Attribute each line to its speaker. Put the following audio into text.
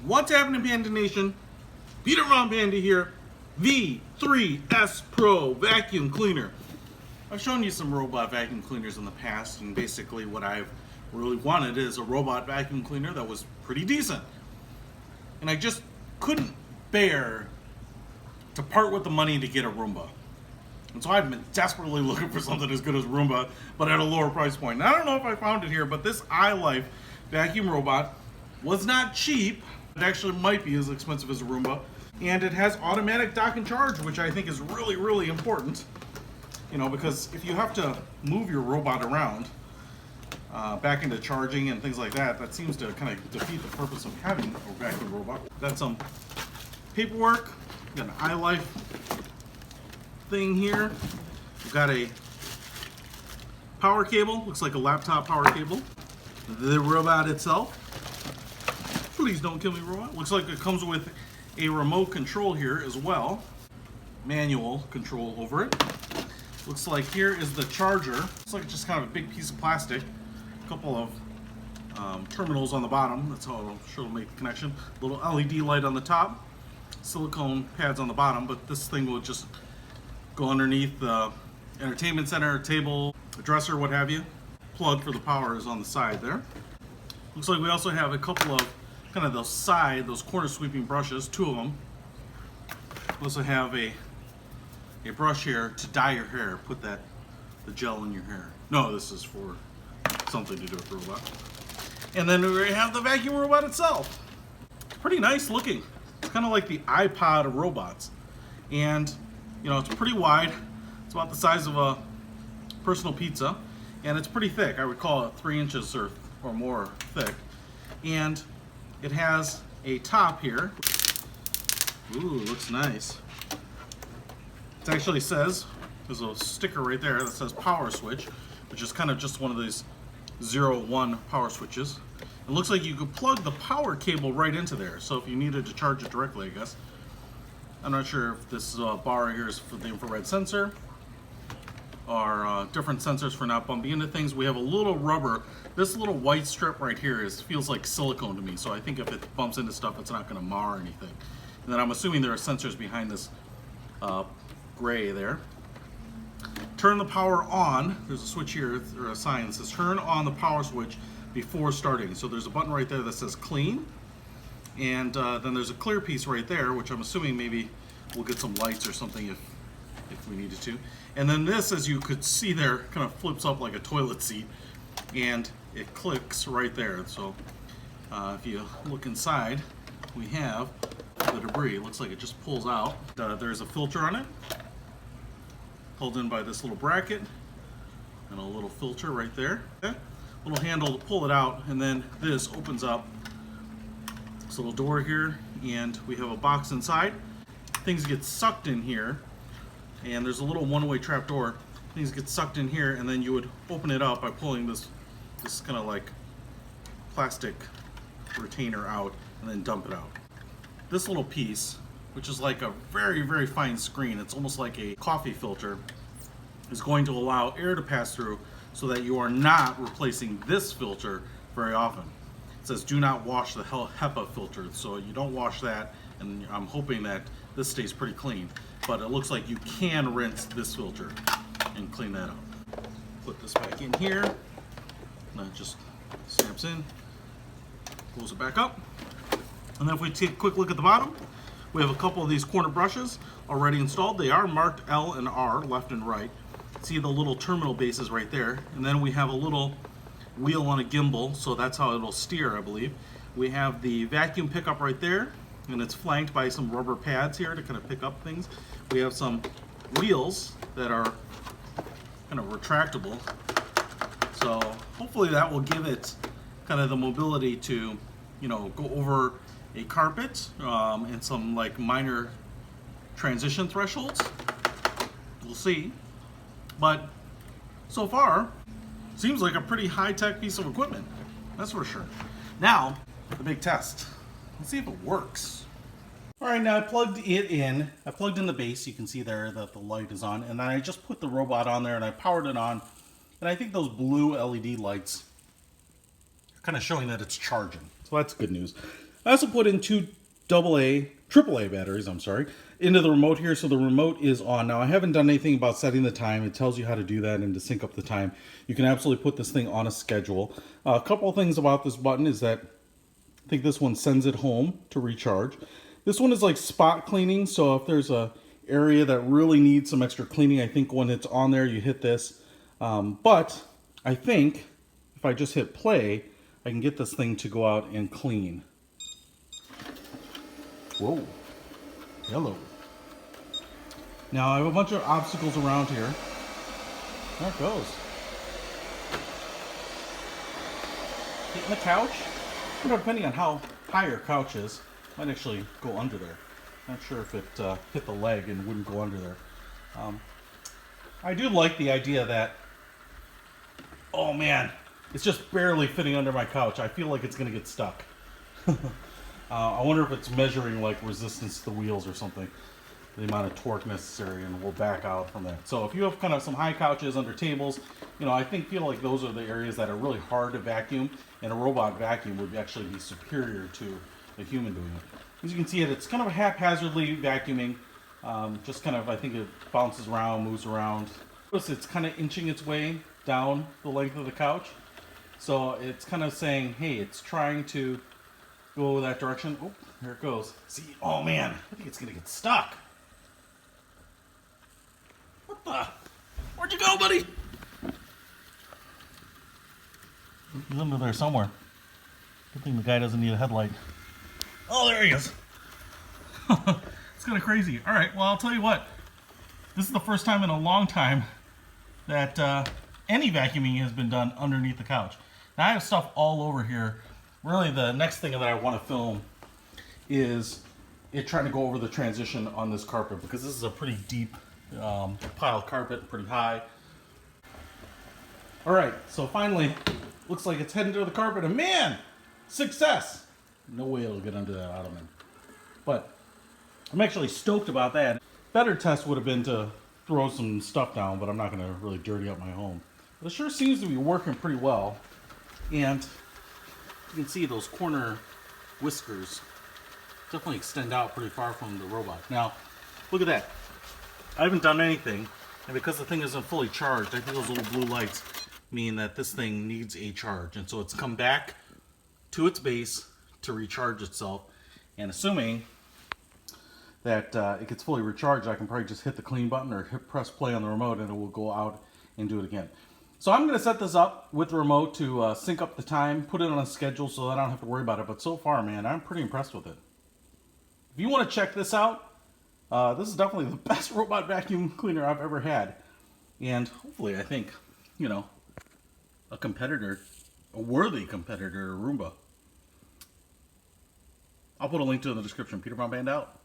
Speaker 1: What's happening, Panda Nation? Peter Ron Panda here. V3s Pro vacuum cleaner. I've shown you some robot vacuum cleaners in the past, and basically what I've really wanted is a robot vacuum cleaner that was pretty decent. And I just couldn't bear to part with the money to get a Roomba. And so I've been desperately looking for something as good as Roomba, but at a lower price point. And I don't know if I found it here, but this ILIFE vacuum robot was not cheap. It actually might be as expensive as a Roomba. And it has automatic dock and charge, which I think is really, really important. You know, because if you have to move your robot around back into charging and things like that, that seems to kind of defeat the purpose of having a vacuum robot. Got some paperwork, got an ILIFE thing here. We've got a power cable, looks like a laptop power cable. The robot itself, please don't kill me, robot. Looks like it comes with a remote control here as well. Manual control over it. Looks like here is the charger. Looks like it's just kind of a big piece of plastic. A couple of terminals on the bottom. That's how it'll make the connection. Little LED light on the top. Silicone pads on the bottom, but this thing will just go underneath the entertainment center, table, dresser, what have you. Plug for the power is on the side there. Looks like we also have a couple of kind of those corner sweeping brushes, two of them. We also have a brush here to dye your hair, put the gel in your hair. No, this is for something to do with the robot. And then we have the vacuum robot itself. It's pretty nice looking. It's kind of like the iPod of robots. And, you know, it's pretty wide. It's about the size of a personal pizza. And it's pretty thick. I would call it 3 inches or more thick. And it has a top here. Ooh, looks nice. It actually says, there's a sticker right there that says power switch, which is kind of just one of these 0-1 power switches. It looks like you could plug the power cable right into there, so if you needed to charge it directly, I guess. I'm not sure if this bar here is for the infrared sensor or different sensors for not bumping into things. We have a little rubber. This little white strip right here feels like silicone to me, so I think if it bumps into stuff, it's not going to mar anything. And then I'm assuming there are sensors behind this gray there. Turn the power on. There's a switch here, or a sign that says turn on the power switch before starting. So there's a button right there that says clean. And then there's a clear piece right there, which I'm assuming maybe we'll get some lights or something if we needed to. And then this, as you could see there, kind of flips up like a toilet seat. And it clicks right there. So if you look inside, we have the debris. It looks like it just pulls out. There's a filter on it, held in by this little bracket, and a little filter right there. Okay. Little handle to pull it out, and then this opens up this little door here, and we have a box inside. Things get sucked in here, and there's a little one-way trap door. Things get sucked in here, and then you would open it up by pulling this kind of like plastic retainer out, and then dump it out. This little piece, which is like a very, very fine screen, it's almost like a coffee filter, is going to allow air to pass through so that you are not replacing this filter very often. It says do not wash the HEPA filter, so you don't wash that, and I'm hoping that this stays pretty clean. But it looks like you can rinse this filter and clean that up. Put this back in here, and that just snaps in, close it back up. And then if we take a quick look at the bottom, we have a couple of these corner brushes already installed. They are marked L and R, left and right. See the little terminal bases right there. And then we have a little wheel on a gimbal, so that's how it'll steer, I believe. We have the vacuum pickup right there, and it's flanked by some rubber pads here to kind of pick up things. We have some wheels that are kind of retractable. So hopefully that will give it kind of the mobility to, you know, go over a carpet and some like minor transition thresholds. We'll see. But so far, seems like a pretty high-tech piece of equipment. That's for sure. Now, the big test. Let's see if it works. All right, now I plugged it in. I plugged in the base. You can see there that the light is on. And then I just put the robot on there and I powered it on. And I think those blue LED lights are kind of showing that it's charging. So that's good news.
Speaker 2: I also put in two AAA batteries, into the remote here, so the remote is on. Now, I haven't done anything about setting the time. It tells you how to do that and to sync up the time. You can absolutely put this thing on a schedule. A couple of things about this button is that I think this one sends it home to recharge. This one is like spot cleaning, so if there's a area that really needs some extra cleaning, I think when it's on there, you hit this. But I think if I just hit play, I can get this thing to go out and clean. Whoa. Hello. Now I have a bunch of obstacles around here. There it goes. Hitting the couch. You know, depending on how high your couch is, might actually go under there. Not sure if it hit the leg and wouldn't go under there. I do like the idea that, oh man, it's just barely fitting under my couch. I feel like it's going to get stuck. I wonder if it's measuring like resistance to the wheels or something, the amount of torque necessary, and we'll back out from that. So if you have kind of some high couches under tables, you know, I feel like those are the areas that are really hard to vacuum, and a robot vacuum would actually be superior to a human doing it. As you can see, it's kind of haphazardly vacuuming. Just kind of, I think it bounces around, moves around. Notice it's kind of inching its way down the length of the couch. So it's kind of saying, hey, it's trying to go that direction. Oh, here it goes. See, oh man, I think it's gonna get stuck. What the? Where'd you go, buddy? He's under there somewhere. Good thing the guy doesn't need a headlight. Oh, there he is. It's kind of crazy. All right, well, I'll tell you what. This is the first time in a long time that any vacuuming has been done underneath the couch. Now, I have stuff all over here. Really, the next thing that I want to film is it trying to go over the transition on this carpet, because this is a pretty deep pile of carpet, pretty high. All right, so finally, looks like it's heading to the carpet, and man, success! No way it'll get under that ottoman. But I'm actually stoked about that. Better test would have been to throw some stuff down, but I'm not going to really dirty up my home. But it sure seems to be working pretty well. And you can see those corner whiskers definitely extend out pretty far from the robot. Now, look at that. I haven't done anything, and because the thing isn't fully charged, I think those little blue lights mean that this thing needs a charge. And so it's come back to its base to recharge itself, and assuming that it gets fully recharged, I can probably just hit the clean button or press play on the remote, and it will go out and do it again. So I'm going to set this up with the remote to sync up the time, put it on a schedule so that I don't have to worry about it. But so far, man, I'm pretty impressed with it. If you want to check this out, this is definitely the best robot vacuum cleaner I've ever had. And hopefully, I think, you know, a competitor, a worthy competitor to Roomba. I'll put a link to it in the description. Peter Panda out.